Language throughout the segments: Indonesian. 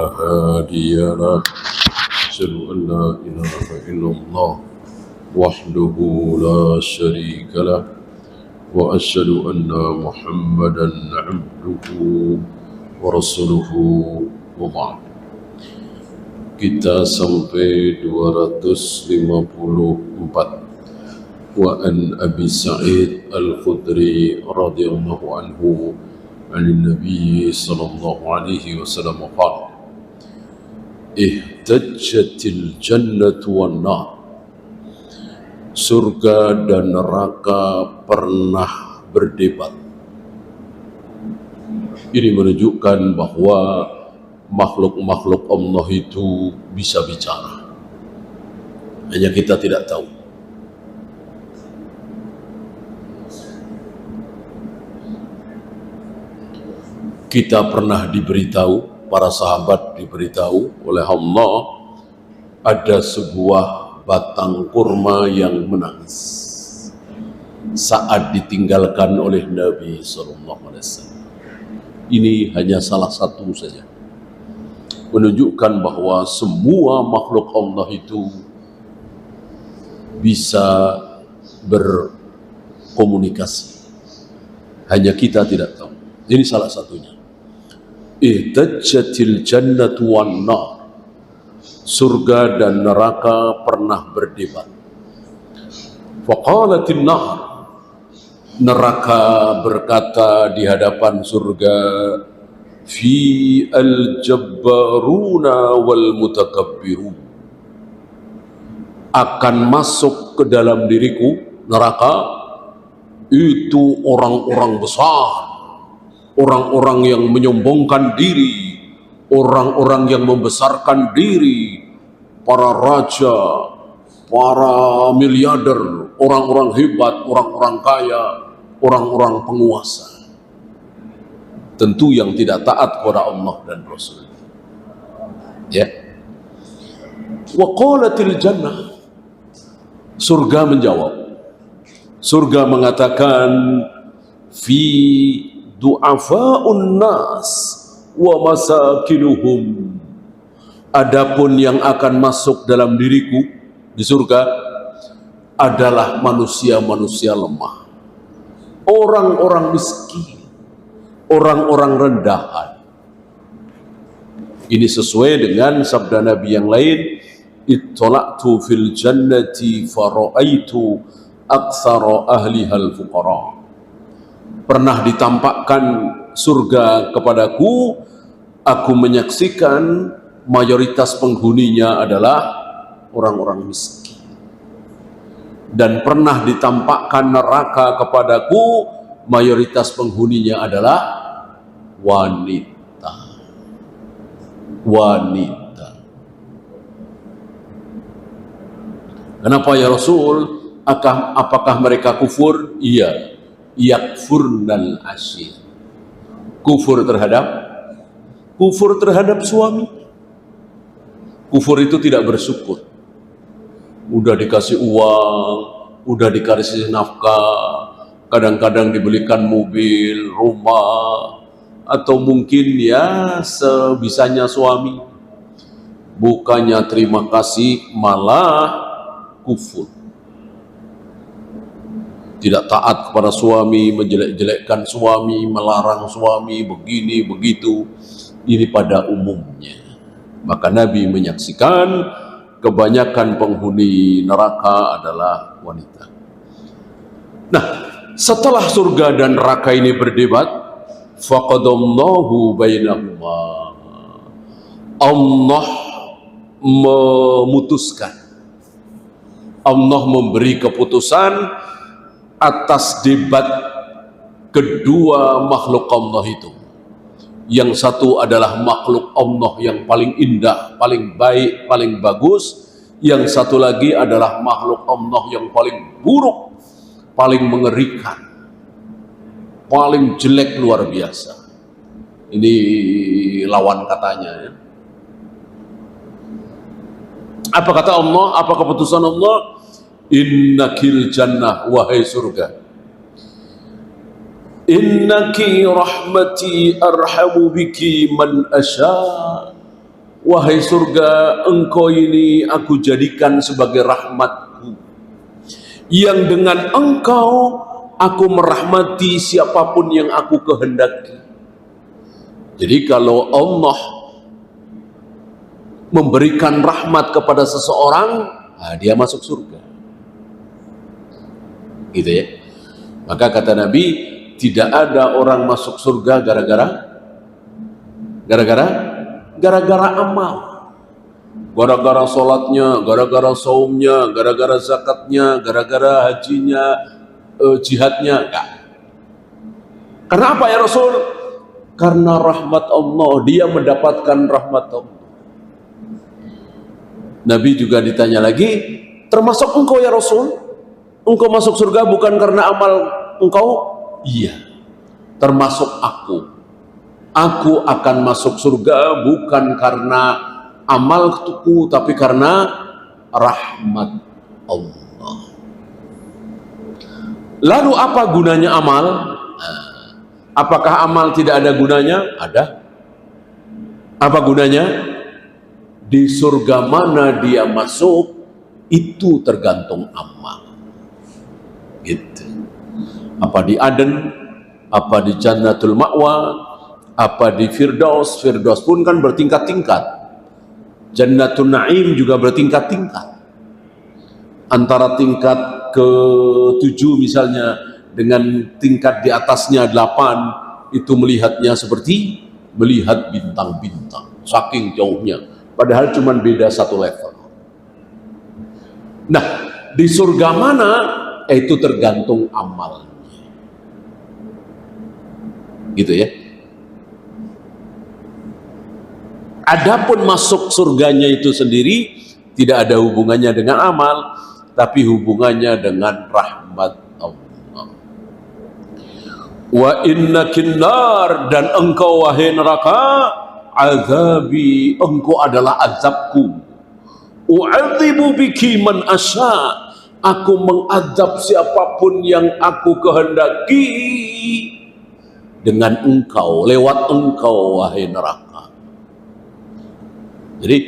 هادي له أشهد أن لا إله إلا الله وحده لا شريك له وأشهد أن محمدا عبده ورسوله وبعد. Kita sampai 254. Wa an Abi Sa'id Al-Khudri radhiyallahu anhu an Nabi sallallahu alaihi wasallam qala ihtajjatil jannatu wan nar. Surga dan neraka pernah berdebat. Ini menunjukkan bahwa makhluk-makhluk Allah itu bisa bicara. Hanya kita tidak tahu. Kita pernah diberitahu, para sahabat diberitahu oleh Allah, ada sebuah batang kurma yang menangis saat ditinggalkan oleh Nabi SAW. Ini hanya salah satu saja, menunjukkan bahwa semua makhluk Allah itu bisa berkomunikasi. Hanya kita tidak tahu. Ini salah satunya. Ihtajjatil jannatu wan nar. Surga dan neraka pernah berdebat. Faqalatin nar. Neraka berkata di hadapan surga, fi al-jabbaruna wal mutakabbirun. Akan masuk ke dalam diriku, neraka, itu orang-orang besar, orang-orang yang menyombongkan diri, orang-orang yang membesarkan diri, para raja, para miliarder, orang-orang hebat, orang-orang kaya, orang-orang penguasa. Tentu yang tidak taat kepada Allah dan Rasul. Ya. Wa qalatil jannah. Surga menjawab. Surga mengatakan, fi du'afa'un nas wa masakinuhum. Adapun yang akan masuk dalam diriku di surga adalah manusia-manusia lemah, orang-orang miskin, orang-orang rendahan. Ini sesuai dengan sabda Nabi yang lain, ittala'tu fil jannati fara'aitu aktsara ahlihal fuqara. Pernah ditampakkan surga kepadaku, aku menyaksikan mayoritas penghuninya adalah orang-orang miskin. Dan pernah ditampakkan neraka kepadaku, mayoritas penghuninya adalah wanita. Wanita. Kenapa ya Rasul? Apakah mereka kufur? Iya. Yakfurnal asyir. Kufur terhadap suami. Kufur itu tidak bersyukur. Udah dikasih uang, udah dikasih nafkah, kadang-kadang dibelikan mobil, rumah, atau mungkin ya sebisanya suami. Bukannya terima kasih, malah kufur. Tidak taat kepada suami, menjelek-jelekkan suami, melarang suami, begini, begitu. Ini pada umumnya. Maka Nabi menyaksikan kebanyakan penghuni neraka adalah wanita. Nah, setelah surga dan neraka ini berdebat, faqadallahu bainahuma. Allah memutuskan. Allah memberi keputusan atas debat kedua makhluk Allah itu. Yang satu adalah makhluk Allah yang paling indah, paling baik, paling bagus. Yang satu lagi adalah makhluk Allah yang paling buruk, paling mengerikan, paling jelek luar biasa. Ini lawan katanya ya. Apa kata Allah? Apa keputusan Allah? Innakil jannah, wahai surga, innaki rahmati arhamu biki man asya. wahai surga, engkau ini aku jadikan sebagai rahmatku, yang dengan engkau aku merahmati siapapun yang aku kehendaki. Jadi kalau Allah memberikan rahmat kepada seseorang, dia masuk surga. Gitu ya. Maka kata Nabi, tidak ada orang masuk surga gara-gara amal. Gara-gara sholatnya, gara-gara saumnya, gara-gara zakatnya, gara-gara hajinya, jihadnya, enggak. Karena apa ya Rasul? Karena rahmat Allah, dia mendapatkan rahmat Allah. Nabi juga ditanya lagi, termasuk engkau ya Rasul? Engkau masuk surga bukan karena amal engkau? Iya, termasuk aku. Aku akan masuk surga bukan karena amalku, tapi karena rahmat Allah. Lalu apa gunanya amal? Apakah amal tidak ada gunanya? Ada. Apa gunanya? Di surga mana dia masuk, itu tergantung amal. Gitu. Apa di Aden, apa di Jannatul Ma'wa, apa di Firdaus. Firdaus pun kan bertingkat-tingkat. Jannatul Na'im juga bertingkat-tingkat. Antara tingkat ke-7 misalnya dengan tingkat di atasnya 8, itu melihatnya seperti melihat bintang-bintang, saking jauhnya, padahal cuma beda satu level. Nah, di surga mana? Itu tergantung amalnya. Gitu ya. Adapun masuk surganya itu sendiri tidak ada hubungannya dengan amal, tapi hubungannya dengan rahmat Allah. Wa innakin nar, dan engkau wahai neraka, azabi, engkau adalah azabku. U'adzibu biki man asya, aku mengadab siapapun yang aku kehendaki dengan engkau, lewat engkau wahai neraka. Jadi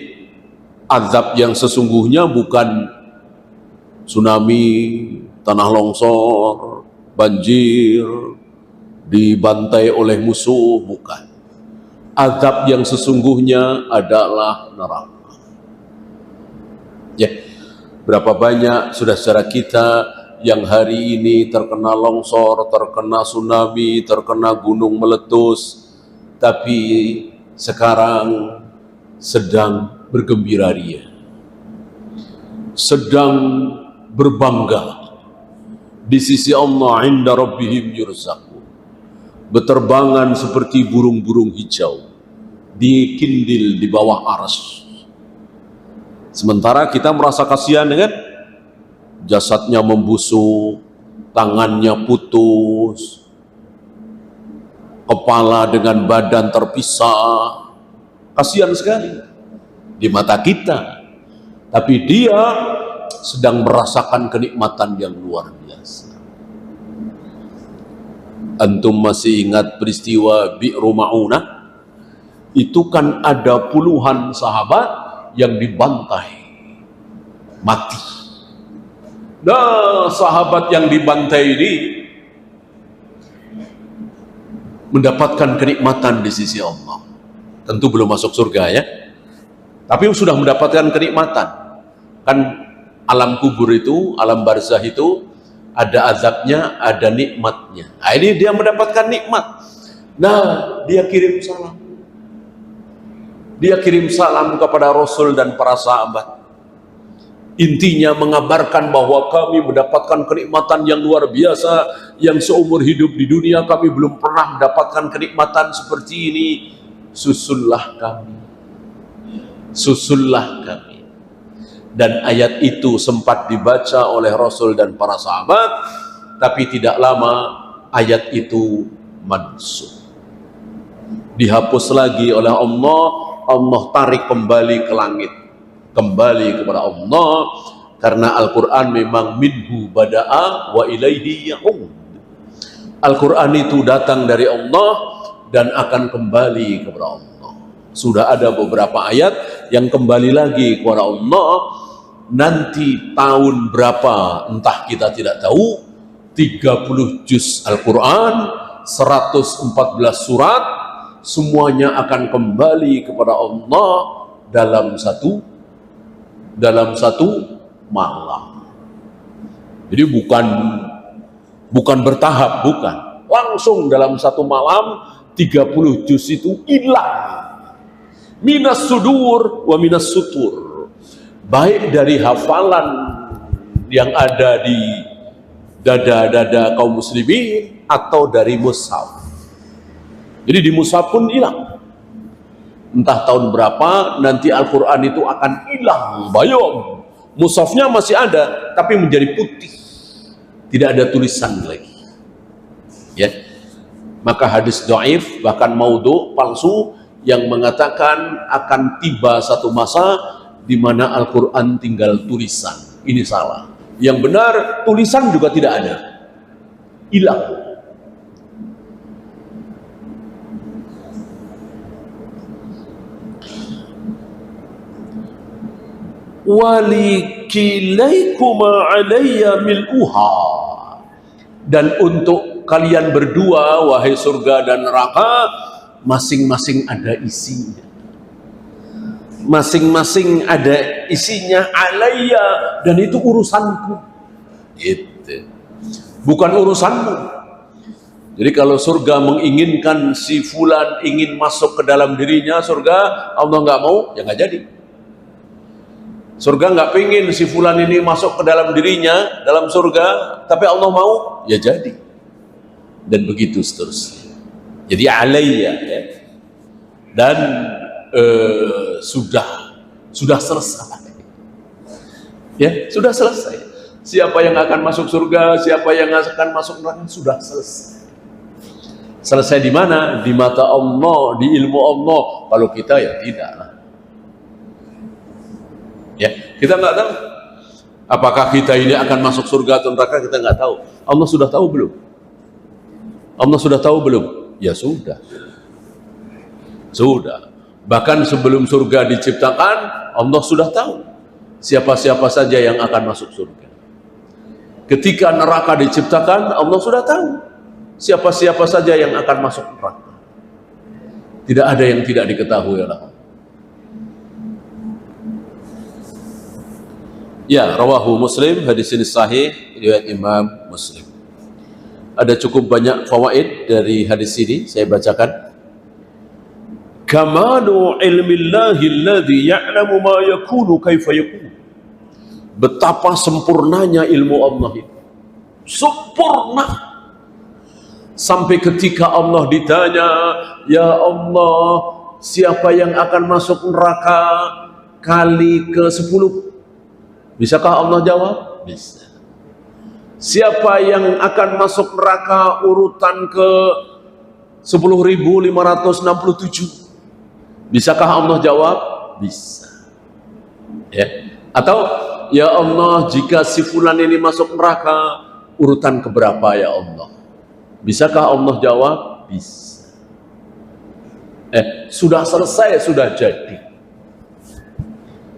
azab yang sesungguhnya bukan tsunami, tanah longsor, banjir, dibantai oleh musuh, bukan. Azab yang sesungguhnya adalah neraka. Ya, berapa banyak saudara-saudara kita yang hari ini terkena longsor, terkena tsunami, terkena gunung meletus, tapi sekarang sedang bergembira ria, sedang berbangga di sisi Allah, inda rabbihim yurzaqun, berterbangan seperti burung-burung hijau, dikindil di bawah arsy. Sementara kita merasa kasihan dengan jasadnya membusuk, tangannya putus, kepala dengan badan terpisah. Kasihan sekali di mata kita. Tapi dia sedang merasakan kenikmatan yang luar biasa. Antum masih ingat peristiwa Bi'ru Ma'unah? Itu kan ada puluhan sahabat yang dibantai mati. Nah, sahabat yang dibantai ini mendapatkan kenikmatan di sisi Allah. Tentu belum masuk surga ya, tapi sudah mendapatkan kenikmatan. Kan alam kubur itu, alam barzah itu ada azabnya, ada nikmatnya. Nah, ini dia mendapatkan nikmat. Nah, dia kirim salam. Dia kirim salam kepada Rasul dan para sahabat. Intinya mengabarkan bahwa kami mendapatkan kenikmatan yang luar biasa, yang seumur hidup di dunia kami belum pernah mendapatkan kenikmatan seperti ini. Susullah kami, susullah kami. Dan ayat itu sempat dibaca oleh Rasul dan para sahabat, tapi tidak lama ayat itu mansukh, dihapus lagi oleh Allah. Allah tarik kembali ke langit, kembali kepada Allah, karena Al-Quran memang minhu bada'a wa ilaihi ya'ud. Al-Quran itu datang dari Allah dan akan kembali kepada Allah. Sudah ada beberapa ayat yang kembali lagi kepada Allah. Nanti tahun berapa entah kita tidak tahu, 30 juz Al-Quran, 114 surat, semuanya akan kembali kepada Allah dalam satu malam. Jadi bukan bertahap, bukan. Langsung dalam satu malam 30 juz itu hilang. Minas sudur wa minas sutur. Baik dari hafalan yang ada di dada-dada kaum muslimin atau dari mushaf. Jadi di mushaf pun hilang. Entah tahun berapa nanti Al-Quran itu akan hilang, bayom. Mushafnya masih ada, tapi menjadi putih. Tidak ada tulisan lagi. Ya. Maka hadis dhaif, bahkan maudhu, palsu, yang mengatakan akan tiba satu masa di mana Al-Quran tinggal tulisan. Ini salah. Yang benar, tulisan juga tidak ada. Hilang. Walikilaikuma alayya mil'uha. Dan untuk kalian berdua, wahai surga dan neraka, masing-masing ada isinya. Masing-masing ada isinya, alayya, dan itu urusanku. Itu bukan urusanmu. Jadi kalau surga menginginkan si fulan ingin masuk ke dalam dirinya surga, Allah nggak mau, ya nggak jadi. Surga nggak pengen si fulan ini masuk ke dalam dirinya dalam surga, tapi Allah mau, ya jadi. Dan begitu seterusnya. Jadi alayya, ya. Dan sudah selesai. Ya, sudah selesai. Siapa yang akan masuk surga, siapa yang akan masuk neraka, sudah selesai. Selesai di mana? Di mata Allah, di ilmu Allah. Kalau kita ya tidak lah. Ya, kita nggak tahu. Apakah kita ini akan masuk surga atau neraka, kita nggak tahu. Allah sudah tahu belum? Allah sudah tahu belum? Ya sudah. Sudah. Bahkan sebelum surga diciptakan, Allah sudah tahu siapa-siapa saja yang akan masuk surga. Ketika neraka diciptakan, Allah sudah tahu siapa-siapa saja yang akan masuk neraka. Tidak ada yang tidak diketahui oleh Allah. Ya, rawahu Muslim, hadis ini sahih, riwayat Imam Muslim. Ada cukup banyak fawaid dari hadis ini, saya bacakan. Kamalu ilmillahi alladhi ya'lamu ma yakunu kaifa yakun. Betapa sempurnanya ilmu Allah itu. Sempurna. Sampai ketika Allah ditanya, ya Allah, siapa yang akan masuk neraka kali ke-10? Bisakah Allah jawab? Bisa. Siapa yang akan masuk neraka urutan ke 10.567? Bisakah Allah jawab? Bisa. Ya. Atau, ya Allah, jika si fulan ini masuk neraka, urutan keberapa ya Allah? Bisakah Allah jawab? Bisa. Sudah selesai, sudah jadi.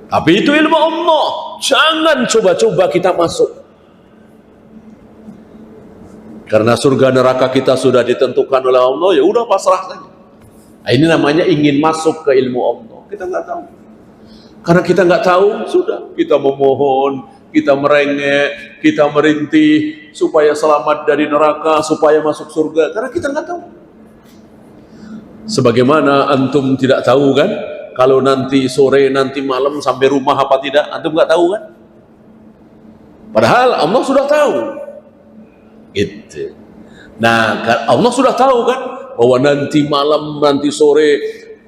Tapi itu ilmu Allah. Jangan coba-coba kita masuk. Karena surga neraka kita sudah ditentukan oleh Allah, ya udah pasrah saja. Nah, ini namanya ingin masuk ke ilmu Allah. Kita nggak tahu. Karena kita nggak tahu, sudah kita memohon, kita merengek, kita merintih supaya selamat dari neraka, supaya masuk surga. Karena kita nggak tahu. Sebagaimana antum tidak tahu kan, kalau nanti sore, nanti malam sampai rumah apa tidak, antum nggak tahu kan? Padahal Allah sudah tahu. Gitu. Nah, Allah sudah tahu kan bahwa nanti malam, nanti sore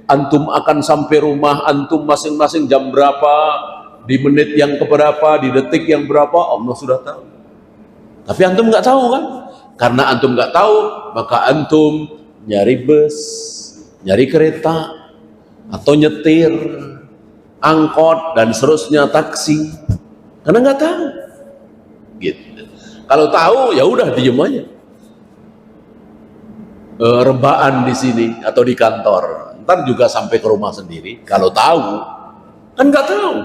antum akan sampai rumah antum masing-masing jam berapa, di menit yang keberapa, di detik yang berapa, Allah sudah tahu. Tapi antum nggak tahu kan? Karena antum nggak tahu, maka antum nyari bus, nyari kereta, atau nyetir, angkot dan seterusnya, taksi. Karena nggak tahu. Gitu. Kalau tahu ya udah diem aja. Rebaan di sini atau di kantor, ntar juga sampai ke rumah sendiri. Kalau tahu, Kan nggak tahu.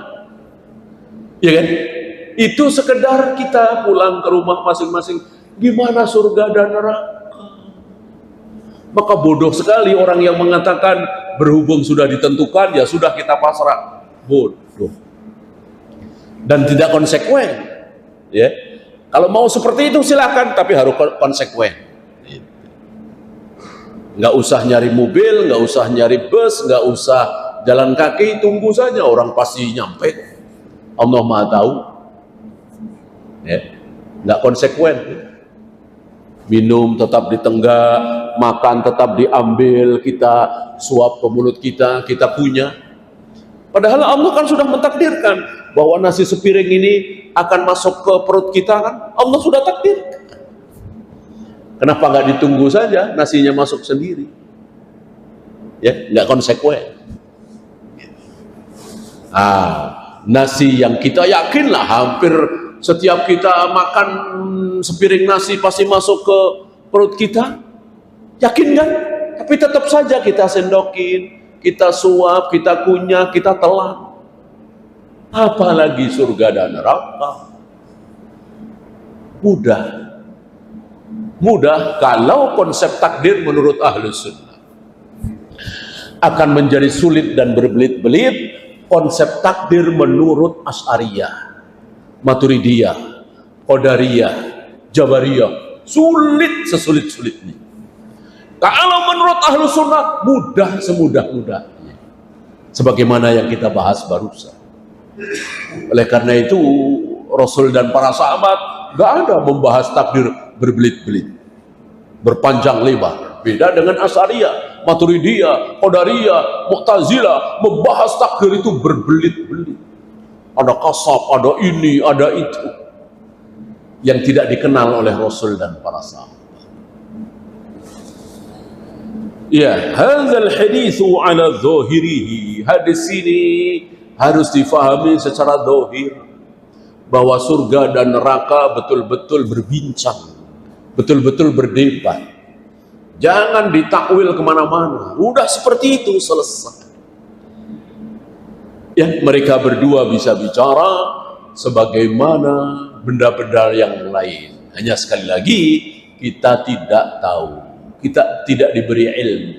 Ya kan? Itu sekedar kita pulang ke rumah masing-masing. Gimana surga dan neraka? Maka bodoh sekali orang yang mengatakan berhubung sudah ditentukan, ya sudah kita pasrah. Bodoh. Dan tidak konsekuen. Ya. Kalau mau seperti itu silakan, tapi harus konsekuen. Nggak usah nyari mobil, nggak usah nyari bus, nggak usah jalan kaki, tunggu saja, orang pasti nyampe. Allah Maha tahu. Ya. Nggak konsekuen. Minum tetap ditenggak, makan tetap diambil, kita suap ke mulut kita punya. Padahal Allah kan sudah mentakdirkan bahwa nasi sepiring ini akan masuk ke perut kita, kan Allah sudah takdirkan. Kenapa nggak ditunggu saja nasinya masuk sendiri? Ya, nggak konsekuen. Nasi yang kita yakinlah hampir setiap kita makan sepiring nasi pasti masuk ke perut kita, yakin kan? Tapi tetap saja kita sendokin, kita suap, kita kunyah, kita telan. Apalagi surga dan neraka. Mudah kalau konsep takdir menurut Ahlus Sunnah. Akan menjadi sulit dan berbelit-belit konsep takdir menurut Asy'ariyah, Maturidiyah, Qadariyah, Jabariyah. Sulit sesulit-sulitnya. Kalau menurut Ahlus Sunnah mudah semudah-mudahnya. Sebagaimana yang kita bahas barusan. Oleh karena itu Rasul dan para sahabat gak ada membahas takdir berbelit-belit, berpanjang lebar. Beda dengan Asy'ariyah, Maturidiyah, Qadariyah, Mu'tazilah, membahas takdir itu berbelit-belit. Ada kasab, ada ini, ada itu, yang tidak dikenal oleh Rasul dan para sahabat. Ya, hadzal haditsu ala dzahirihi. Hadis ini harus difahami secara zahir, bahwa surga dan neraka betul-betul berbincang, betul-betul berdebat. Jangan ditakwil kemana-mana. Udah seperti itu, selesai. Ya, mereka berdua bisa bicara sebagaimana benda-benda yang lain. Hanya sekali lagi, kita tidak tahu. Kita tidak diberi ilmu.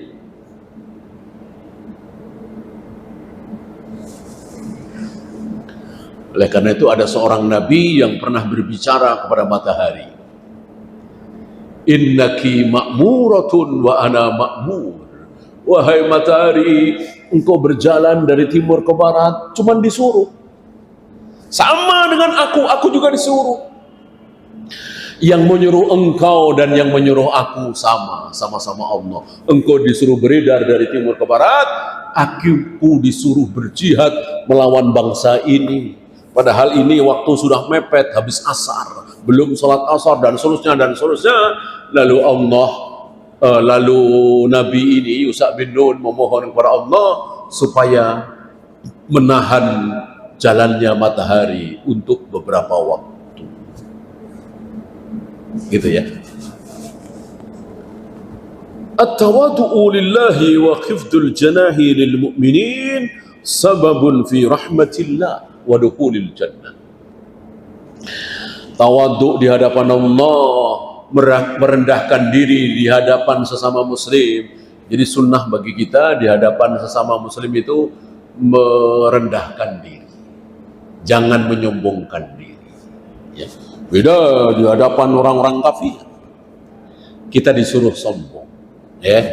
Oleh karena itu ada seorang nabi yang pernah berbicara kepada matahari. Innaki ma'muratun wa ana ma'mur. Wahai matahari, engkau berjalan dari timur ke barat, cuman disuruh. Sama dengan aku juga disuruh. Yang menyuruh engkau dan yang menyuruh aku sama-sama Allah. Engkau disuruh beredar dari timur ke barat, aku disuruh berjihad melawan bangsa ini. Padahal ini waktu sudah mepet, habis asar, belum sholat asar dan seterusnya. Lalu Nabi ini Yusha bin Nun memohon kepada Allah supaya menahan jalannya matahari untuk beberapa waktu. Gitu ya. At-tawadu'u lillahi wa khifdul janahi lil mu'minin sababun fi rahmatillah wa dukhulil jannah. Tawaduk di hadapan Allah, merendahkan diri di hadapan sesama muslim. Jadi sunnah bagi kita di hadapan sesama muslim itu merendahkan diri, jangan menyombongkan diri ya. Beda di hadapan orang-orang kafir, kita disuruh sombong ya.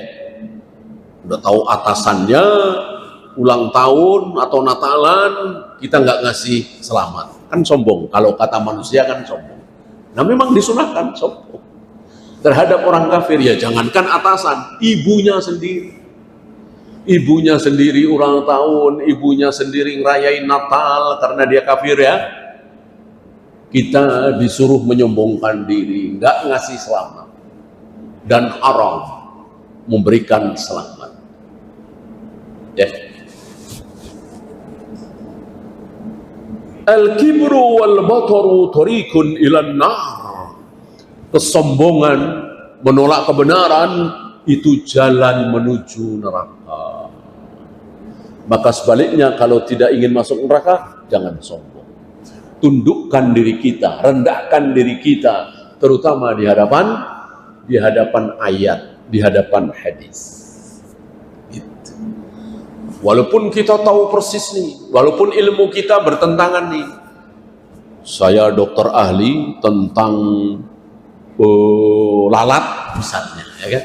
Udah tahu atasannya ulang tahun atau Natalan, kita nggak ngasih selamat, kan sombong. Kalau kata manusia kan sombong. Nah memang disunahkan sombong terhadap orang kafir ya. Jangankan atasan, ibunya sendiri ulang tahun, ibunya sendiri ngerayain Natal karena dia kafir ya, kita disuruh menyombongkan diri, nggak ngasih selamat, dan haram memberikan selamat ya. Al-kibru wal bataru tariqun ilan nar. Kesombongan, menolak kebenaran, itu jalan menuju neraka. Maka sebaliknya, kalau tidak ingin masuk neraka, jangan sombong. Tundukkan diri kita, rendahkan diri kita, terutama di hadapan ayat, di hadapan hadis. Gitu. Walaupun kita tahu persis nih, walaupun ilmu kita bertentangan nih. Saya dokter ahli tentang lalat misalnya, ya kan?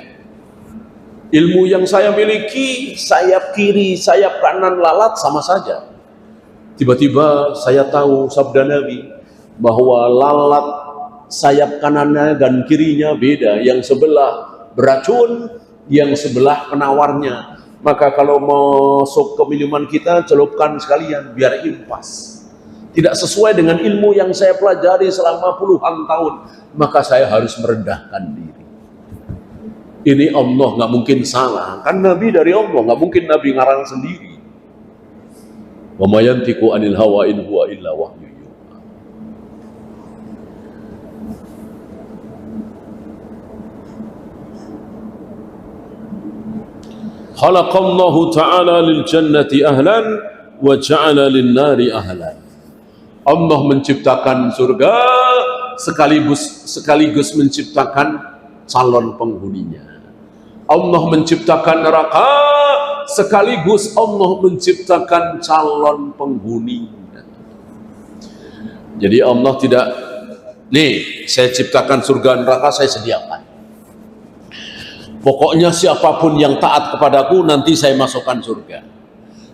Ilmu yang saya miliki, sayap kiri, sayap kanan lalat sama saja. Tiba-tiba saya tahu sabda Nabi bahwa lalat sayap kanannya dan kirinya beda. Yang sebelah beracun, yang sebelah penawarnya. Maka kalau masuk ke minuman kita, celupkan sekalian biar impas. Tidak sesuai dengan ilmu yang saya pelajari selama puluhan tahun, maka saya harus merendahkan diri. Ini Allah nggak mungkin salah, kan Nabi dari Allah, nggak mungkin Nabi ngarang sendiri. Wa ma yantiqu anil hawa in huwa illa wahyu yuha. Khalaqallahu ta'ala lil jannati ahlan wa ja'ala lin nari ahlan. Allah menciptakan surga sekaligus menciptakan calon penghuninya. Allah menciptakan neraka sekaligus Allah menciptakan calon penghuninya. Jadi Allah tidak, nih saya ciptakan surga neraka, saya sediakan. Pokoknya siapapun yang taat kepadaku nanti saya masukkan surga.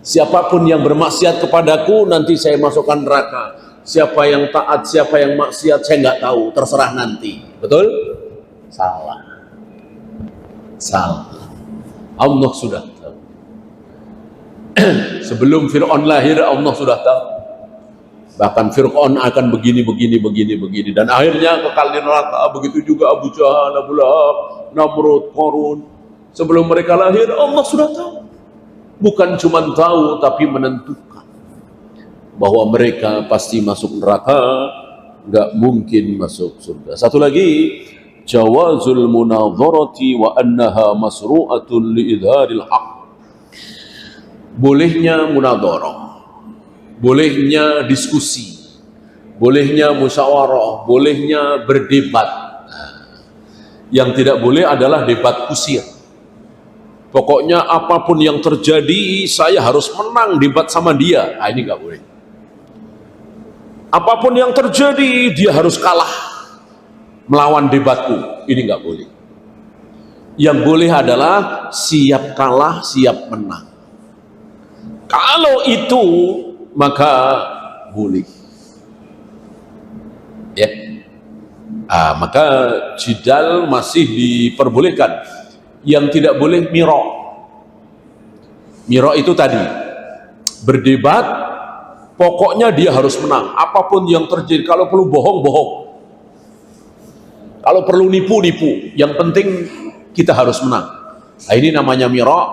Siapapun yang bermaksiat kepadaku nanti saya masukkan neraka. Siapa yang taat, siapa yang maksiat saya nggak tahu, terserah nanti. Betul? Salah. Allah sudah tahu. Sebelum Fir'aun lahir Allah sudah tahu. Bahkan Fir'aun akan begini. Dan akhirnya kekal di neraka. Begitu juga Abu Jahal, Abu Lahab, Namrud, Qarun. Sebelum mereka lahir Allah sudah tahu. Bukan cuma tahu tapi menentukan bahwa mereka pasti masuk neraka, nggak mungkin masuk surga. Satu lagi, jawazul munadharati wa annaha masru'atun liidharil haq. Bolehnya munadharah, bolehnya diskusi, bolehnya musyawarah, bolehnya berdebat. Yang tidak boleh adalah debat kusir. Pokoknya apapun yang terjadi saya harus menang debat sama dia. Ini nggak boleh. Apapun yang terjadi dia harus kalah melawan debatku, ini nggak boleh. Yang boleh adalah siap kalah, siap menang. Kalau itu maka boleh. Ya. Maka jidal masih diperbolehkan. Yang tidak boleh miro. Miro itu tadi berdebat, pokoknya dia harus menang. Apapun yang terjadi, kalau perlu bohong. Kalau perlu nipu, yang penting kita harus menang. Nah, ini namanya mira,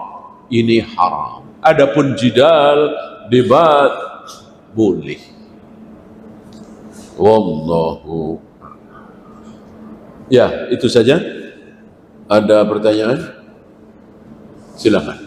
ini haram. Adapun jidal, debat, boleh. Wallahu. Ya, itu saja. Ada pertanyaan? Silakan.